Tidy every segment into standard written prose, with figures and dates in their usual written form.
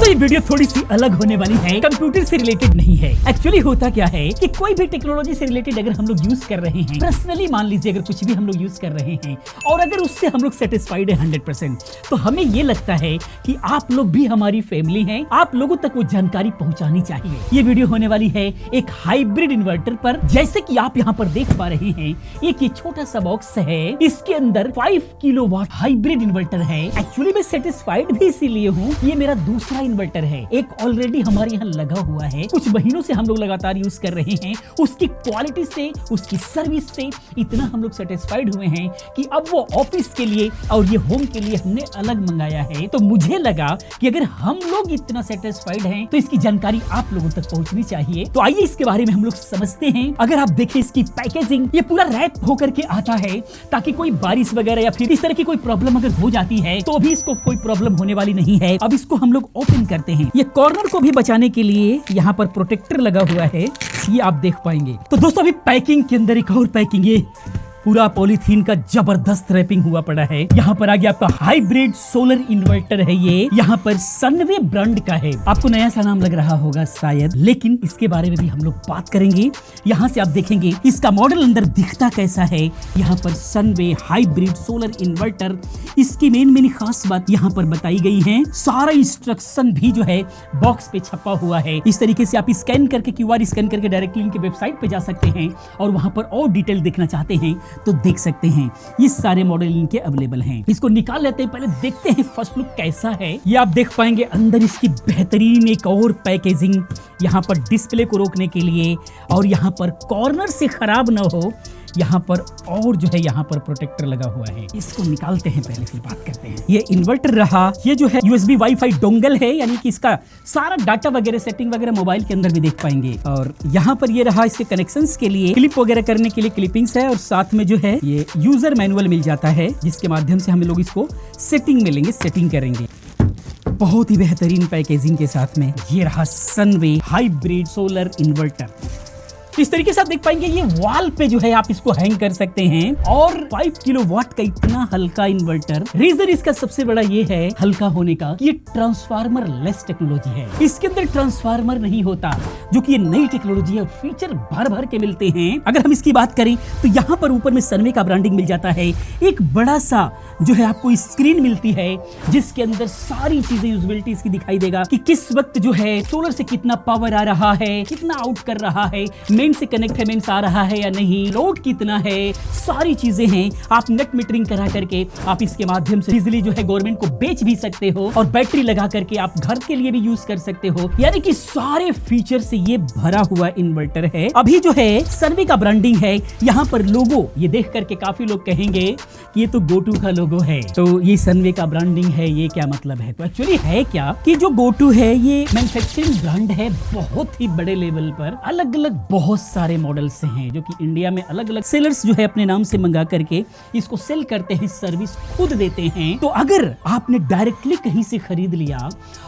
दोस्तों ये वीडियो थोड़ी सी अलग होने वाली है, कंप्यूटर से रिलेटेड नहीं है। एक्चुअली होता क्या है कि कोई भी टेक्नोलॉजी से रिलेटेड अगर हम लोग यूज कर रहे हैं, पर्सनली मान लीजिए अगर कुछ भी हम लोग यूज कर रहे हैं और अगर उससे हम लोग सेटिस्फाइड है 100%, तो हमें ये लगता है कि आप लोग भी हमारी फैमिली हैं, आप लोगों तक वो जानकारी पहुंचानी चाहिए। ये वीडियो होने वाली है एक हाइब्रिड इन्वर्टर पर। जैसे कि आप यहाँ पर देख पा रहे हैं, एक ये छोटा सा बॉक्स है, इसके अंदर 5 किलोवाट हाइब्रिड इन्वर्टर है। एक्चुअली मैं सेटिस्फाइड भी इसीलिए हूँ, ये मेरा दूसरा इन्वर्टर है। एक ऑलरेडी हमारे यहाँ लगा हुआ है, कुछ महीनों से हम लोग लगातार यूज कर रहे हैं। उसकी क्वालिटी से, उसकी सर्विस से इतना हम लोग सेटिस्फाइड हुए हैं कि अब वो ऑफिस के लिए और ये होम के लिए हमने अलग मंगाया है। तो मुझे लगा कि अगर हम लोग इतना सेटिस्फाइड हैं तो इसकी जानकारी आप लोगों तक पहुंचनी चाहिए। तो आइए इसके बारे में हम लोग समझते हैं। अगर आप देखें इसकी पैकेजिंग, ये पूरा रैप होकर के आता है ताकि कोई बारिश वगैरह या फिर इस तरह की कोई प्रॉब्लम अगर हो जाती है तो अभी इसको कोई प्रॉब्लम होने वाली नहीं है। अब इसको हम लोग ओपन करते हैं। ये कॉर्नर को भी बचाने के लिए यहाँ पर प्रोटेक्टर लगा हुआ है, ये आप देख पाएंगे। तो दोस्तों अभी पैकिंग के अंदर एक और पैकिंग, ये पूरा पॉलीथीन का जबरदस्त रैपिंग हुआ पड़ा है। यहाँ पर आगे आपका हाइब्रिड सोलर इन्वर्टर है। ये यहाँ पर सनवे ब्रांड का है। आपको नया सा नाम लग रहा होगा शायद, लेकिन इसके बारे में भी हम लोग बात करेंगे। यहाँ से आप देखेंगे इसका मॉडल अंदर दिखता कैसा है। यहाँ पर सनवे हाइब्रिड सोलर इन्वर्टर, इसकी मेन खास बात यहाँ पर बताई गई है। सारा इंस्ट्रक्शन भी जो है बॉक्स पे छपा हुआ है। इस तरीके से आप स्कैन करके, QR स्कैन करके डायरेक्टली इनके वेबसाइट पे जा सकते हैं और वहां पर और डिटेल देखना चाहते हैं तो देख सकते हैं। ये सारे मॉडल इनके अवेलेबल हैं। इसको निकाल लेते हैं, पहले देखते हैं फर्स्ट लुक कैसा है। ये आप देख पाएंगे अंदर इसकी बेहतरीन एक और पैकेजिंग, यहाँ पर डिस्प्ले को रोकने के लिए और यहाँ पर कॉर्नर से खराब ना हो, यहाँ पर और जो है यहाँ पर प्रोटेक्टर लगा हुआ है। इसको निकालते हैं पहले, फिर बात करते हैं। ये इन्वर्टर रहा, ये जो है USB वाईफाई डोंगल है, यानी कि इसका सारा डाटा वगैरह सेटिंग वगैरह मोबाइल के अंदर भी देख पाएंगे। और यहाँ पर ये रहा इसके कनेक्शंस के लिए, क्लिप वगैरह करने के लिए क्लिपिंग्स है और साथ में जो है ये यूजर मैनुअल मिल जाता है, जिसके माध्यम से हम लोग इसको सेटिंग में लेंगे, सेटिंग करेंगे। बहुत ही बेहतरीन पैकेजिंग के साथ में ये रहा सनवे हाइब्रिड सोलर इन्वर्टर। इस तरीके से आप देख पाएंगे ये वॉल पे जो है आप इसको हैंग कर सकते हैं। और 5 किलोवाट का इतना हल्का इन्वर्टर, रीजन इसका सबसे बड़ा ये है हल्का होने का, ये ट्रांसफार्मर लेस टेक्नोलॉजी है। इसके अंदर ट्रांसफार्मर नहीं होता, जो कि ये नई टेक्नोलॉजी है। फीचर भर भर के मिलते हैं। अगर हम इसकी बात करें तो यहाँ पर ऊपर में सनवे का ब्रांडिंग मिल जाता है। एक बड़ा सा जो है आपको स्क्रीन मिलती है, जिसके अंदर सारी चीजें यूजिबिलिटी इसकी दिखाई देगा कि किस वक्त जो है सोलर से कितना पावर आ रहा है, कितना आउट कर रहा है, मेन से कनेक्ट है, मेन से आ रहा है या नहीं, लोड कितना है, सारी चीजें हैं। आप नेट मीटरिंग करा करके आप इसके माध्यम से इजीली जो है गवर्नमेंट को बेच भी सकते हो और बैटरी लगा करके आप घर के लिए भी यूज कर सकते हो। यानी कि सारे फीचर से ये भरा हुआ इन्वर्टर है। अभी जो है सनवे का ब्रांडिंग है, यहाँ पर लोगो ये देख करके काफी लोग कहेंगे कि ये तो गोटू का लोगो है, तो ये सनवे का ब्रांडिंग है, ये क्या मतलब है? तो एक्चुअली है क्या कि जो गोटू है ये मैन्युफैक्चरिंग ब्रांड है, बहुत ही बड़े लेवल पर अलग अलग बहुत सारे मॉडल्स हैं जो कि इंडिया में अलग अलग सेलर्स जो है अपने नाम से मंगा करके इसको सेल करते हैं, सर्विस खुद देते हैं। तो अगर आपने डायरेक्टली कहीं से खरीद लिया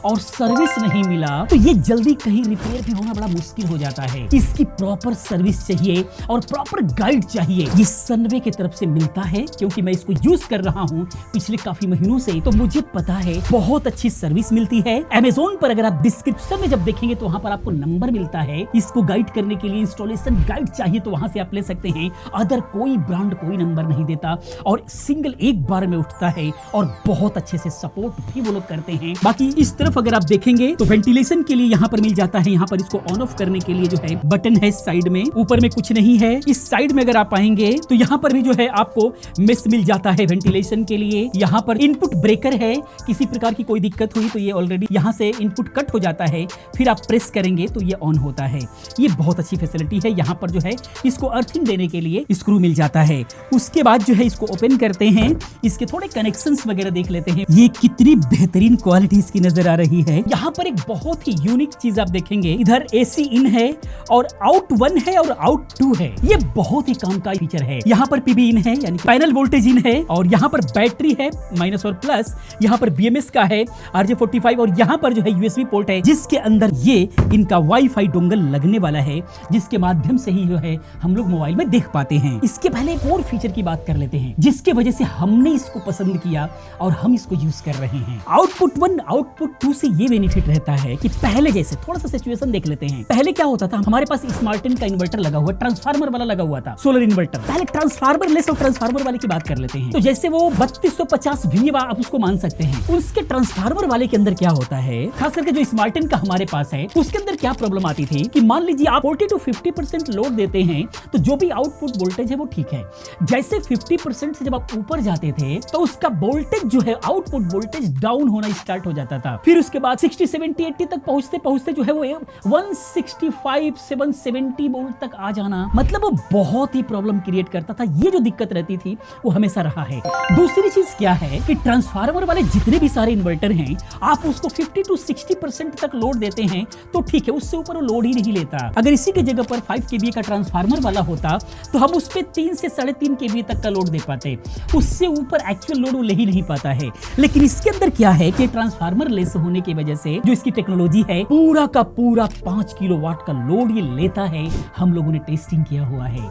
और सर्विस नहीं मिला तो ये जल्दी कहीं रिपेयर भी होना बड़ा मुश्किल हो जाता है। इसकी प्रॉपर सर्विस चाहिए और प्रॉपर गाइड चाहिए। ये सनवे की तरफ से मिलता है, क्योंकि मैं इसको यूज कर रहा हूँ पिछले काफी महीनों से, तो मुझे पता है बहुत अच्छी सर्विस मिलती है। अमेज़न पर अगर आप डिस्क्रिप्शन में जब देखेंगे तो वहां पर आपको नंबर मिलता है। इसको गाइड करने के लिए इंस्टॉलेशन गाइड चाहिए तो वहां से आप ले सकते हैं। अदर कोई ब्रांड कोई नंबर नहीं देता और सिंगल एक बार में उठता है और बहुत अच्छे से सपोर्ट भी वो लोग करते हैं। बाकी इस तरफ अगर आप देखेंगे तो वेंटिलेशन के लिए यहाँ पर मिल जाता है। यहाँ पर इसको ऑन ऑफ करने के लिए जो है बटन है साइड में, ऊपर में कुछ नहीं है। इस साइड में अगर आप आएंगे तो यहाँ पर भी जो है आपको मेस मिल जाता है वेंटिलेशन के लिए। यहाँ पर इनपुट ब्रेकर है, किसी प्रकार की कोई दिक्कत हुई तो ये ऑलरेडी यहाँ से इनपुट कट हो जाता है, फिर आप प्रेस करेंगे तो ये ऑन होता है। ये बहुत अच्छी फैसिलिटी है। यहाँ पर जो है इसको अर्थिंग देने के लिए स्क्रू मिल जाता है। उसके बाद जो है इसको ओपन करते हैं, इसके थोड़े कनेक्शंस वगैरह देख लेते हैं। ये कितनी बेहतरीन क्वालिटी इसकी नजर आ रही है। यहाँ पर एक बहुत ही यूनिक चीज आप देखेंगे, इधर AC इन है और आउट 1 है और आउट 2 है। ये बहुत ही काम का फीचर है। यहाँ पर PB इन है, यानी पैनल वोल्टेज इन है और यहाँ पर बैटरी है माइनस और प्लस। यहाँ पर BMS का है RJ45 और यहाँ पर जो है USB पोर्ट है, जिसके अंदर ये इनका वाईफाई डोंगल लगने वाला है, जिसकी जिसके माध्यम से ही जो है हम लोग मोबाइल में देख पाते हैं। इसके पहले एक और फीचर की बात कर लेते हैं जिसके वजह से हमने इसको पसंद किया और हम इसको यूज कर रहे हैं। आउटपुट 1 आउटपुट 2 से ये बेनिफिट रहता है कि पहले जैसे थोड़ा सा सिचुएशन देख लेते हैं। पहले क्या होता था, हमारे पास स्मार्टन का इन्वर्टर लगा हुआ, ट्रांसफार्मर वाला लगा हुआ था, सोलर इन्वर्टर। पहले ट्रांसफार्मर लेस और ट्रांसफार्मर वाले की बात कर लेते हैं। तो जैसे वो 3250 वी आप उसको मान सकते हैं। उसके ट्रांसफार्मर वाले के अंदर क्या होता है, खास करके जो स्मार्टन का हमारे पास है, उसके अंदर क्या प्रॉब्लम आती थी कि मान लीजिए आप 40 to 50% लोड देते हैं तो जो भी आउटपुट वोल्टेज है वो ठीक है। जैसे 50% से जब आप ऊपर जाते थे तो उसका वोल्टेज जो है, आउटपुट वोल्टेज डाउन होना स्टार्ट हो जाता था। फिर उसके बाद 60 70 80 तक पहुंचते पहुंचते जो है वो 165 770 वोल्ट तक आ जाना, मतलब वो बहुत ही प्रॉब्लम क्रिएट करता था। ये जो दिक्कत रहती थी वो हमेशा रहा है। दूसरी चीज क्या है कि ट्रांसफार्मर वाले जितने भी सारे इन्वर्टर हैं, आप उसको 50 to 60% तक लोड देते हैं तो ठीक है, उससे ऊपर वो लोड ही नहीं लेता। अगर इसी के जगह पर 5 kVA का ट्रांसफार्मर वाला होता तो हम उस पे 3 से 3.5 kVA तक का लोड दे पाते, उससे ऊपर एक्चुअल लोड वो ले ही नहीं पाता है। लेकिन इसके अंदर क्या है कि ट्रांसफार्मर लेस होने की वजह से जो इसकी टेक्नोलॉजी है, पूरा का पूरा 5 किलोवाट का लोड ये लेता है। हम लोगों ने टेस्टिंग किया हुआ है,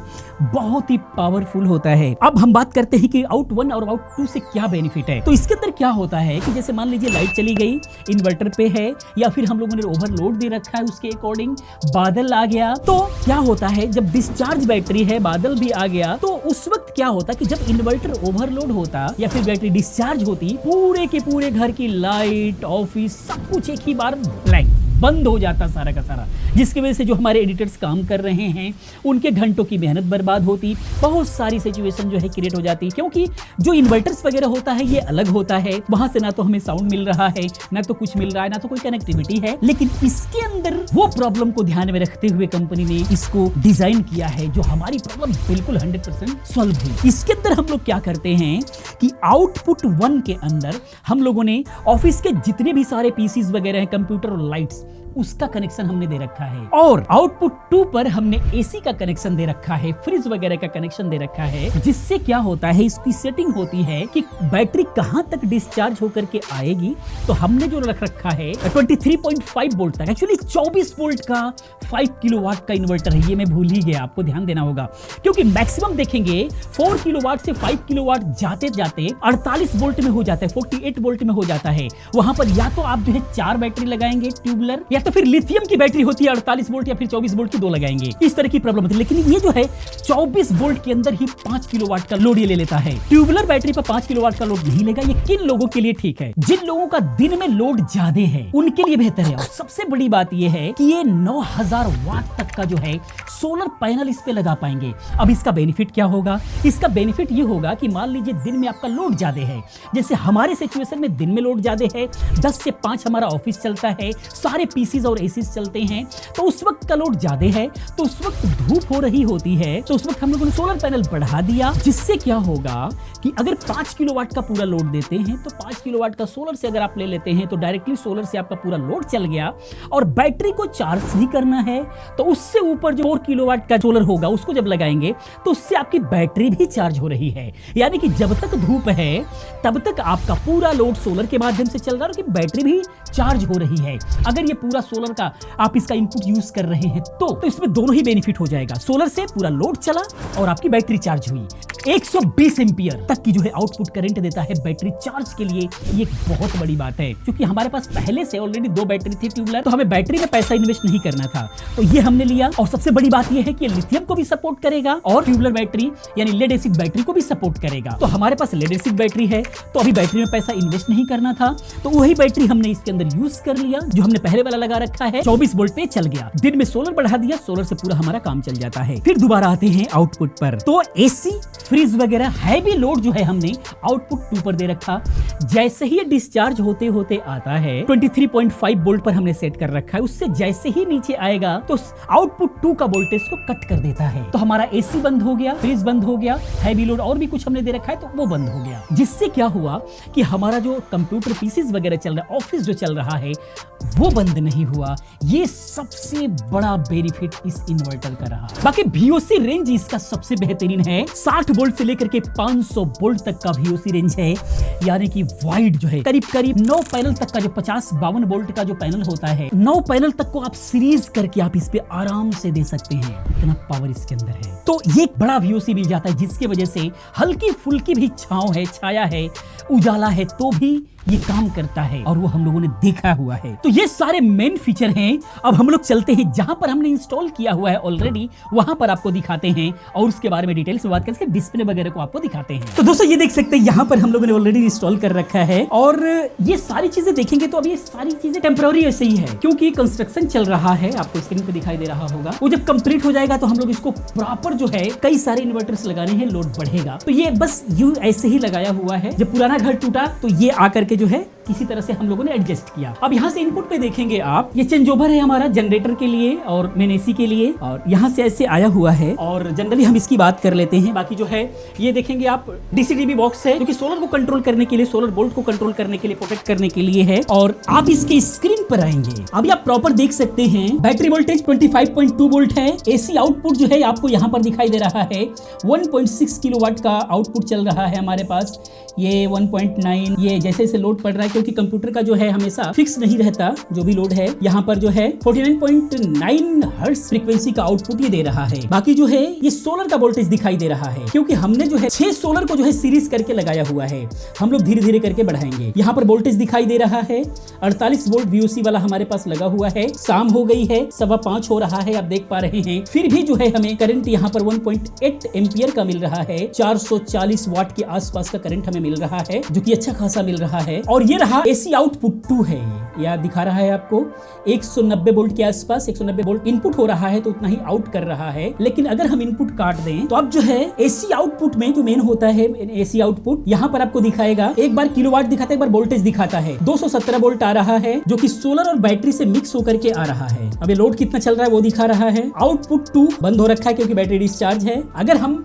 बहुत ही पावरफुल होता है। अब हम बात करते हैं कि आउट 1 और आउट 2 से क्या बेनिफिट है। तो इसके अंदर क्या होता है कि जैसे मान लीजिए लाइट चली गई, इन्वर्टर पे है, या फिर हम लोगों ने ओवरलोड दे रखा है, उसके अकॉर्डिंग बादल आ गया, तो क्या होता है जब डिस्चार्ज बैटरी है, बादल भी आ गया, तो उस वक्त क्या होता कि जब इन्वर्टर ओवरलोड होता या फिर बैटरी डिस्चार्ज होती, पूरे के पूरे घर की लाइट, ऑफिस, सब कुछ एक ही बार ब्लैंक बंद हो जाता सारा का सारा, जिसकी वजह से जो हमारे एडिटर्स काम कर रहे हैं उनके घंटों की मेहनत बर्बाद होती, बहुत सारी सिचुएशन जो है क्रिएट हो जाती। क्योंकि जो इन्वर्टर्स वगैरह होता है ये अलग होता है, वहां से ना तो हमें साउंड मिल रहा है, ना तो कुछ मिल रहा है, ना तो कोई कनेक्टिविटी है। लेकिन इसके अंदर वो प्रॉब्लम को ध्यान में रखते हुए कंपनी ने इसको डिजाइन किया है जो हमारी प्रॉब्लम बिल्कुल 100% सॉल्व हुई। इसके अंदर हम लोग क्या करते हैं कि आउटपुट 1 के अंदर हम लोगों ने ऑफिस के जितने भी सारे पीसीज वगैरह हैं, कंप्यूटर और लाइट्स, उसका कनेक्शन हमने दे रखा है। और आउटपुट 2 पर हमने एसी का कनेक्शन दे रखा है, फ्रिज वगैरह का कनेक्शन दे रखा है, जिससे क्या होता है, इसकी सेटिंग होती है कि बैटरी कहां तक डिस्चार्ज होकर के आएगी। तो हमने जो रख रखा है 23.5 वोल्ट तक, एक्चुअली 24 वोल्ट का 5 किलोवाट का इन्वर्टर है। ये मैं भूल ही गया, आपको ध्यान देना होगा, क्योंकि मैक्सिमम देखेंगे 4 किलोवाट से 5 किलोवाट जाते जाते 48 वोल्ट में हो जाता है, 48 वोल्ट में हो जाता है। वहां पर या तो आप जो है 4 बैटरी लगाएंगे ट्यूबुलर, या तो फिर लिथियम की बैटरी होती है 48 वोल्ट, या फिर 24 वोल्ट की 2 लगाएंगे। इस तरह की प्रॉब्लम होती है। लेकिन ये जो है 24 वोल्ट के अंदर ही 5 किलोवाट का लोड ये ले लेता है। ट्यूबुलर बैटरी पर 5 किलोवाट का लोड नहीं लेगा। ये किन लोगों के लिए ठीक है? जिन लोगों का दिन में लोड ज्यादा है उनके लिए बेहतर है। और सबसे बड़ी बात ये है कि ये 9000 वाट तक का जो है सोलर पैनल इस पे लगा पाएंगे। अब इसका बेनिफिट क्या होगा? इसका बेनिफिट ये होगा कि मान लीजिए दिन में आपका लोड ज्यादा है, जैसे हमारे सिचुएशन में दिन में लोड ज्यादा है, 10 से 5 हमारा ऑफिस चलता है, सारे पीसीज और एसीज चलते हैं, तो उस वक्त का लोड ज्यादा है, तो उस वक्त धूप हो रही होती है, तो उस वक्त हम लोगों ने सोलर पैनल बढ़ा दिया, जिससे क्या होगा कि अगर 5 किलोवाट का पूरा लोड देते हैं तो 5 किलोवाट का सोलर से अगर आप ले लेते हैं तो डायरेक्टली सोलर से आपका पूरा लोड चल गया। और बैटरी को चार्ज ही करना है तो उससे ऊपर जो 4 किलोवाट का सोलर होगा उसको जब लगाएंगे तो उससे आपकी बैटरी भी चार्ज हो रही है। यानी कि जब तक धूप है तब तक आपका पूरा लोड सोलर के माध्यम से चल रहा है और बैटरी भी चार्ज हो रही है। अगर ये पूरा सोलर का आप इसका इनपुट यूज कर रहे हैं तो इसमें दोनों ही बेनिफिट हो जाएगा। सोलर से पूरा लोड चला और आपकी बैटरी चार्ज हुई। 120 एम्पियर तक की जो है आउटपुट करंट देता है बैटरी चार्ज के लिए। ये एक बहुत बड़ी बात है, क्योंकि हमारे पास पहले से ऑलरेडी 2 बैटरी थी ट्यूबुलर, तो हमें बैटरी में पैसा इन्वेस्ट नहीं करना था, तो ये हमने लिया। और सबसे बड़ी बात ये है कि लिथियम को भी सपोर्ट करेगा और ट्यूबुलर बैटरी यानी लेड एसिड बैटरी को भी सपोर्ट करेगा। तो हमारे पास लेड एसिड बैटरी है, तो अभी बैटरी में पैसा इन्वेस्ट नहीं करना था, तो वही बैटरी हमने इसके अंदर यूज कर लिया। जो हमने पहले वाला लगा रखा है 24 वोल्ट पे चल गया, दिन में सोलर बढ़ा दिया, सोलर से पूरा हमारा काम चल जाता है। फिर दोबारा आते हैं आउटपुट पर, तो एसी फ्रिज वगैरह हैवी लोड जो है हमने आउटपुट 2 पर दे रखा। जैसे ही ये डिस्चार्ज होते होते आता है 23.5 वोल्ट पर हमने सेट कर रखा है, उससे जैसे ही नीचे आएगा तो आउटपुट 2 का वोल्टेज को कट कर देता है। तो हमारा एसी बंद हो गया, फ्रिज बंद हो गया, हैवी लोड और भी कुछ हमने दे रखा है तो वो बंद हो गया। जिससे क्या हुआ कि हमारा जो कंप्यूटर पीसीज वगैरह चल रहा है, ऑफिस जो चल रहा है, वो बंद नहीं हुआ। ये सबसे बड़ा बेनिफिट इस इन्वर्टर का रहा। बाकी VOC रेंज इसका सबसे बेहतरीन है। 60 वोल्ट से लेकर के 500 वोल्ट तक का VOC रेंज है, यानी कि वाइड जो है करीब करीब 9 पैनल तक का, जो 50-52 वोल्ट का जो पैनल होता है, 9 पैनल तक को आप सीरीज करके आप इस पे आराम से दे सकते हैं। इतना पावर इसके अंदर है। तो ये एक बड़ा VOC मिल जाता है, जिसकी वजह से हल्की फुल्की भी छांव है, छाया है, उजाला है, तो भी ये काम करता है, और वो हम लोगों ने देखा हुआ है। तो ये सारे मेन फीचर हैं। अब हम लोग चलते हैं जहां पर हमने इंस्टॉल किया हुआ है ऑलरेडी, वहां पर आपको दिखाते हैं और उसके बारे में डिटेल से बात करके डिस्प्ले वगैरह को आपको दिखाते हैं। तो दोस्तों ये देख सकते हैं यहाँ पर हम लोगों ने ऑलरेडी इंस्टॉल कर रखा है, और ये सारी चीजें देखेंगे तो अब ये सारी चीजें टेम्पररी ऐसे ही है, क्योंकि कंस्ट्रक्शन चल रहा है। आपको स्क्रीन पे दिखाई दे रहा होगा। वो जब कंप्लीट हो जाएगा तो हम लोग इसको प्रॉपर जो है कई सारे इन्वर्टर्स लगाने हैं, लोड बढ़ेगा। तो ये बस यूं ऐसे ही लगाया हुआ है। जब पुराना घर टूटा तो ये आकर के जो है किसी तरह से हम लोगों ने एडजस्ट किया। अब यहाँ से इनपुट पे देखेंगे आप, ये चेंज ओवर है हमारा जनरेटर के लिए और मेन एसी के लिए, और यहाँ से ऐसे आया हुआ है। और जनरली हम इसकी बात कर लेते हैं। बाकी जो है ये देखेंगे आप, DCDB बॉक्स है, जो कि सोलर को कंट्रोल करने के लिए, सोलर बोल्ट को कंट्रोल करने के लिए, प्रोटेक्ट करने के लिए है। और आप इसके स्क्रीन पर आएंगे, अभी आप प्रॉपर देख सकते हैं। बैटरी वोल्टेज 25.2 वोल्ट है। एसी आउटपुट जो है आपको यहाँ पर दिखाई दे रहा है, 1.6 किलोवाट का आउटपुट चल रहा है हमारे पास। ये 1.9, ये जैसे जैसे लोड पड़ रहा है, क्योंकि कंप्यूटर का जो है हमेशा फिक्स नहीं रहता जो भी लोड है। यहाँ पर जो है 49.9 हर्ट्ज फ्रीक्वेंसी का आउटपुट ये दे रहा है। बाकी जो है ये सोलर का वोल्टेज दिखाई दे रहा है, क्योंकि हमने जो है 6 सोलर को जो है सीरीज करके लगाया हुआ है। हम लोग धीरे धीरे करके बढ़ाएंगे। यहाँ पर वोल्टेज दिखाई दे रहा है 48 वोल्ट VOC वाला हमारे पास लगा हुआ है। शाम हो गई है, 5:15 हो रहा है, आप देख पा रहे हैं। फिर भी जो है हमें करंट यहाँ पर 1.8 एम्पियर का मिल रहा है। 440 वाट के आसपास का करंट हमें मिल रहा है, जो कि अच्छा खासा मिल रहा है। और ये रहा एसी आउटपुट 2 है, यह दिखा रहा है आपको 190 वोल्ट के आसपास। 190 वोल्ट इनपुट हो रहा है तो उतना ही आउट कर रहा है। लेकिन अगर हम इनपुट काट दें तो अब जो है एसी आउटपुट में जो मेन होता है, एसी आउटपुट यहाँ पर आपको दिखाएगा, एक बार किलोवाट दिखाता है, एक बार वोल्टेज दिखाता है। 217 वोल्ट आ रहा है, जो कि सोलर और बैटरी से मिक्स होकर के आ रहा है। अब ये लोड कितना चल रहा है वो दिखा रहा है। आउटपुट 2 बंद हो रखा है क्योंकि बैटरी डिस्चार्ज है। अगर हम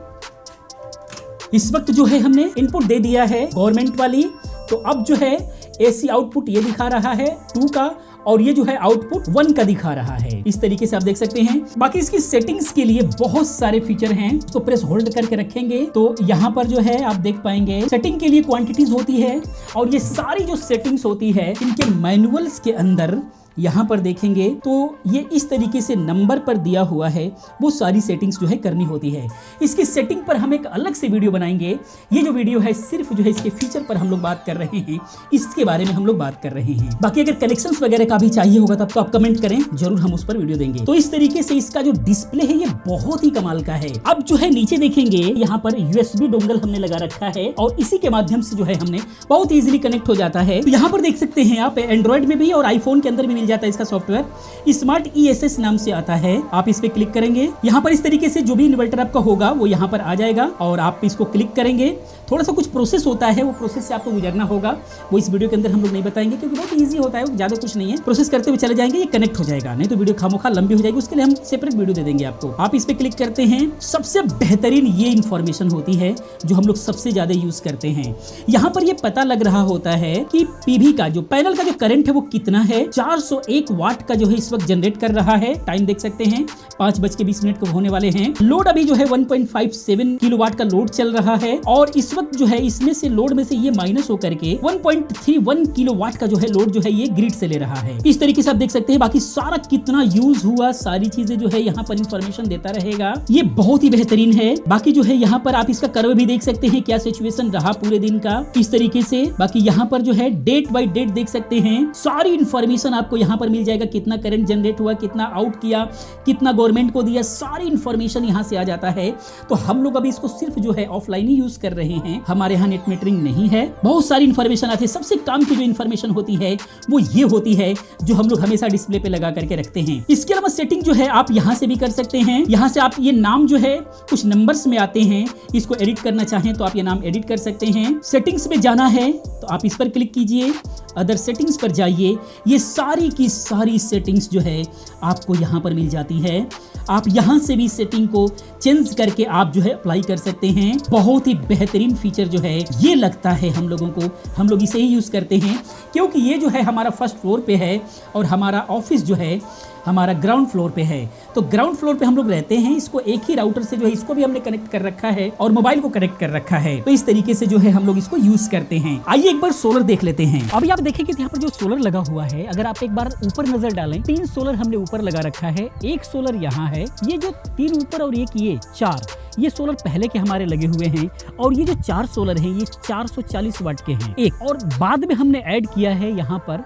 इस वक्त जो है हमने इनपुट दे दिया है गवर्नमेंट वाली, तो अब जो है एसी आउटपुट ये दिखा रहा है 2 का, और ये जो है आउटपुट 1 का दिखा रहा है। इस तरीके से आप देख सकते हैं। बाकी इसकी सेटिंग्स के लिए बहुत सारे फीचर हैं, तो प्रेस होल्ड करके रखेंगे तो यहाँ पर जो है आप देख पाएंगे सेटिंग के लिए क्वांटिटीज होती है, और ये सारी जो सेटिंग्स होती है इनके मैनुअल्स के अंदर यहाँ पर देखेंगे तो ये इस तरीके से नंबर पर दिया हुआ है। वो सारी सेटिंग्स जो है करनी होती है। इसकी सेटिंग पर हम एक अलग से वीडियो बनाएंगे। ये जो वीडियो है सिर्फ जो है इसके फीचर पर हम लोग बात कर रहे हैं, इसके बारे में हम लोग बात कर रहे हैं। बाकी अगर कनेक्शंस वगैरह का भी चाहिए होगा तब तो आप कमेंट करें, जरूर हम उस पर वीडियो देंगे। तो इस तरीके से इसका जो डिस्प्ले है ये बहुत ही कमाल का है। अब जो है नीचे देखेंगे यहाँ पर USB डोंगल हमने लगा रखा है, और इसी के माध्यम से जो है हमने बहुत ईजिली कनेक्ट हो जाता है। तो यहाँ पर देख सकते हैं आप, एंड्रॉइड में भी और आईफोन के अंदर भी जाता है इसका सॉफ्टवेयर। स्मार्ट ESS नाम से आता है। आप इस पे क्लिक करेंगे, यहाँ पर इस तरीके से जो भी इन्वर्टर आपका होगा वो यहाँ पर आ जाएगा, और आप इसको क्लिक करेंगे। थोड़ा सा कुछ प्रोसेस होता है, वो प्रोसेस से आपको गुजरना होगा। वो इस वीडियो के अंदर हम लोग नहीं बताएंगे, क्योंकि बहुत ईजी होता है, ज्यादा कुछ नहीं है। प्रोसेस करते हुए चले जाएंगे, ये कनेक्ट हो जाएगा, नहीं तो वीडियो खामोखा लंबी हो जाएगी। उसके लिए हम सेपरेट वीडियो दे देंगे आपको। आप इस पे क्लिक करते हैं। सबसे बेहतरीन ये इंफॉर्मेशन होती है जो हम लोग सबसे ज्यादा यूज करते हैं। यहाँ पर ये पता लग रहा होता है कि PV का जो पैनल का जो करंट है वो कितना है। 401 वाट का जो है इस वक्त जनरेट कर रहा है। टाइम देख सकते हैं 5:20 को होने वाले हैं। लोड अभी जो है 1.57 किलोवाट का लोड चल रहा है, और इस वक्त जो है इसमें से लोड में से ये माइनस होकर के 1.31 किलोवाट का जो है लोड जो है ये ग्रिड से ले रहा है। इस तरीके से आप देख सकते हैं। बाकी सारा कितना यूज हुआ, सारी चीजें जो है यहाँ पर इंफॉर्मेशन देता रहेगा। ये बहुत ही बेहतरीन है। बाकी जो है यहाँ पर आप इसका कर्व भी देख सकते हैं, क्या सिचुएशन रहा पूरे दिन का, इस तरीके से। बाकी यहाँ पर जो है डेट बाई डेट देख सकते हैं। सारी इंफॉर्मेशन आपको यहाँ पर मिल जाएगा, कितना करंट जनरेट हुआ, कितना आउट किया, कितना गवर्नमेंट को दिया, सारी इंफॉर्मेशन यहाँ से आ जाता है। तो हम लोग अभी इसको सिर्फ जो है ऑफलाइन ही यूज कर रहे हैं, हमारे यहाँ नेट मीटरिंग नहीं है। बहुत सारी इंफॉर्मेशन आती है। सबसे काम की जो इंफॉर्मेशन होती है वो ये होती है जो हम लोग हमेशा डिस्प्ले पे लगा करके रखते हैं। इसके अलावा सेटिंग जो है आप यहाँ से भी कर सकते हैं। यहाँ से आप ये नाम जो है कुछ नंबर्स में आते हैं, इसको एडिट करना चाहें तो आप ये नाम एडिट कर सकते हैं। सेटिंग्स में जाना है तो आप इस पर क्लिक कीजिए, अदर सेटिंग्स पर जाइए। ये सारी की सारी सेटिंग्स जो है आपको यहाँ पर मिल जाती है। आप यहाँ से भी सेटिंग को चेंज करके आप जो है अप्लाई कर सकते हैं। बहुत ही बेहतरीन फीचर जो है ये लगता है हम लोगों को, हम लोग इसे ही यूज़ करते हैं क्योंकि ये जो है हमारा फर्स्ट फ्लोर पे है और हमारा ऑफिस जो है हमारा ग्राउंड फ्लोर पे है। तो ग्राउंड फ्लोर पे हम लोग रहते हैं, इसको एक ही राउटर से जो है इसको भी हमने कनेक्ट कर रखा है और मोबाइल को कनेक्ट कर रखा है। तो इस तरीके से जो है हम लोग इसको यूज करते हैं। आइए एक बार सोलर देख लेते हैं। अभी आप देखेंगे यहाँ पर जो सोलर लगा हुआ है, अगर आप एक बार ऊपर नजर डालें, 3 सोलर हमने ऊपर लगा रखा है, एक सोलर यहाँ है, ये जो 3 ऊपर और एक ये 4, ये सोलर पहले के हमारे लगे हुए हैं और ये जो 4 सोलर हैं ये 440 वाट के हैं एक, और बाद में हमने ऐड किया है यहाँ पर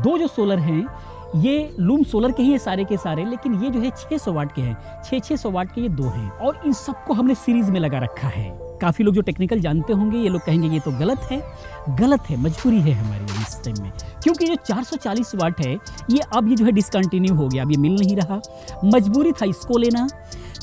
2 जो सोलर हैं ये लूम सोलर के ही है सारे के सारे, लेकिन ये जो है 600 वाट के हैं, 600 वाट के ये 2 हैं और इन सबको हमने सीरीज में लगा रखा है। काफी लोग जो टेक्निकल जानते होंगे ये लोग कहेंगे ये तो गलत है, मजबूरी है हमारी इस टाइम में, क्योंकि जो 440 वाट है ये अब ये जो है डिसकंटिन्यू हो गया, अब ये मिल नहीं रहा, मजबूरी था इसको लेना।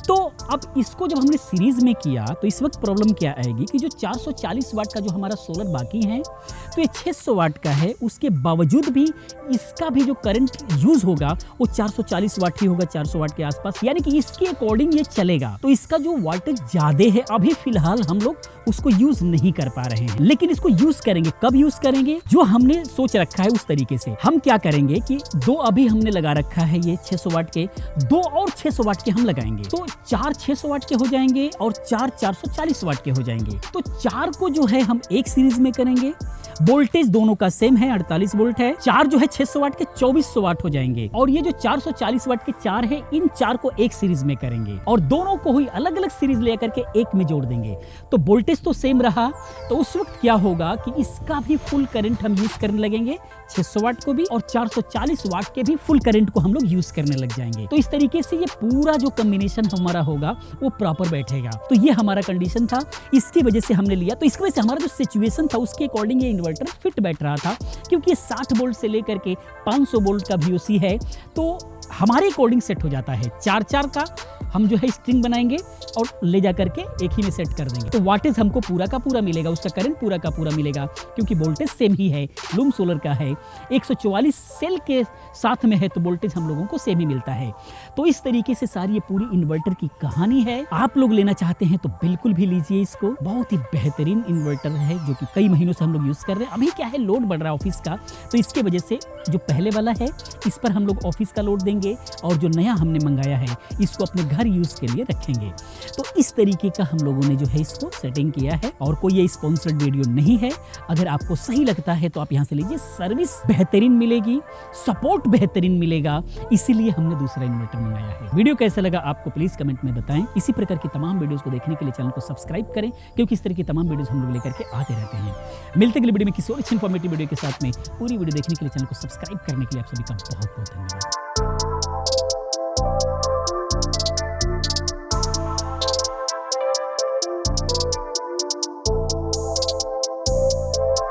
तो अब इसको जब हमने सीरीज में किया तो इस वक्त प्रॉब्लम क्या आएगी कि जो 440 वाट का जो हमारा सोलर बाकी है तो ये 600 वाट का है, उसके बावजूद भी इसका भी जो करंट यूज होगा वो 440 वाट ही होगा, 400 वाट के आसपास, यानी कि इसके अकॉर्डिंग ये चलेगा। तो इसका जो वोल्टेज ज्यादा है अभी फिलहाल हम लोग उसको यूज नहीं कर पा रहे हैं, लेकिन इसको यूज करेंगे। कब यूज करेंगे? जो हमने सोच रखा है उस तरीके से हम क्या करेंगे कि 2 अभी हमने लगा रखा है ये 600 वाट के, 2 और 600 वाट के हम लगाएंगे, तो 4 600 वाट के हो जाएंगे और 4 440 वाट के हो जाएंगे। तो 4 को जो है हम एक सीरीज में करेंगे, वोल्टेज दोनों का सेम है, 48 वोल्ट है। 4 जो है 600 वाट के 2400 वाट हो जाएंगे और ये जो 440 वाट के 4 है, इन 4 को एक सीरीज में करेंगे और दोनों को ही अलग अलग सीरीज लेकर के एक में जोड़ देंगे। तो वोल्टेज तो सेम रहा, तो उस वक्त क्या होगा कि इसका भी फुल करंट हम यूज करने लगेंगे, 600 वाट को भी और 440 वाट के भी फुल करंट को हम लोग यूज करने लग जाएंगे। तो इस तरीके से ये पूरा जो कॉम्बिनेशन हमारा होगा वो प्रॉपर बैठेगा। तो ये हमारा कंडीशन था, इसकी वजह से हमने लिया। तो इसकी वजह से हमारा जो सिचुएशन था उसके अकॉर्डिंग ये इन्वर्टर फिट बैठ रहा था, क्योंकि ये 60 वोल्ट से लेकर के 500 वोल्ट का VOC है, तो हमारे अकॉर्डिंग सेट हो जाता है। 4 का हम जो है स्ट्रिंग बनाएंगे और ले जा करके एक ही में सेट कर देंगे, तो वाटेज हमको पूरा का पूरा मिलेगा, उसका करंट पूरा का पूरा मिलेगा, क्योंकि वोल्टेज सेम ही है, लूम सोलर का है, 144 सेल के साथ में है तो वोल्टेज हम लोगों को सेम ही मिलता है। तो इस तरीके से सारी ये पूरी इन्वर्टर की कहानी है। आप लोग लेना चाहते हैं तो बिल्कुल भी लीजिए इसको, बहुत ही बेहतरीन इन्वर्टर है जो कि कई महीनों से हम लोग यूज कर रहे हैं। अभी क्या है, लोड बढ़ रहा है ऑफिस का, तो इसके वजह से जो पहले वाला है इस पर हम लोग ऑफिस का लोड देंगे और जो नया हमने मंगाया है इसको अपने घर यूज के लिए रखेंगे। तो इस तरीके का हम लोगों ने जो है इसको सेटिंग किया है और कोई ये स्पॉन्सर्ड वीडियो नहीं है। अगर आपको सही लगता है तो आप यहाँ से लीजिए, सर्विस बेहतरीन मिलेगी, सपोर्ट बेहतरीन मिलेगा, इसीलिए हमने दूसरा इन्वर्टर मंगाया है। वीडियो कैसा लगा आपको प्लीज कमेंट में बताएं। इसी प्रकार की तमाम वीडियोस को देखने के लिए चैनल को सब्सक्राइब करें, क्योंकि इस तरह की तमाम वीडियोस हम लोग लेकर के आते रहते हैं। मिलते अगली वीडियो में किसी और अच्छी इन्फॉर्मेटिव वीडियो के साथ में। पूरी वीडियो देखने के लिए चैनल को सब्सक्राइब करने के लिए आप सभी का बहुत बहुत धन्यवाद।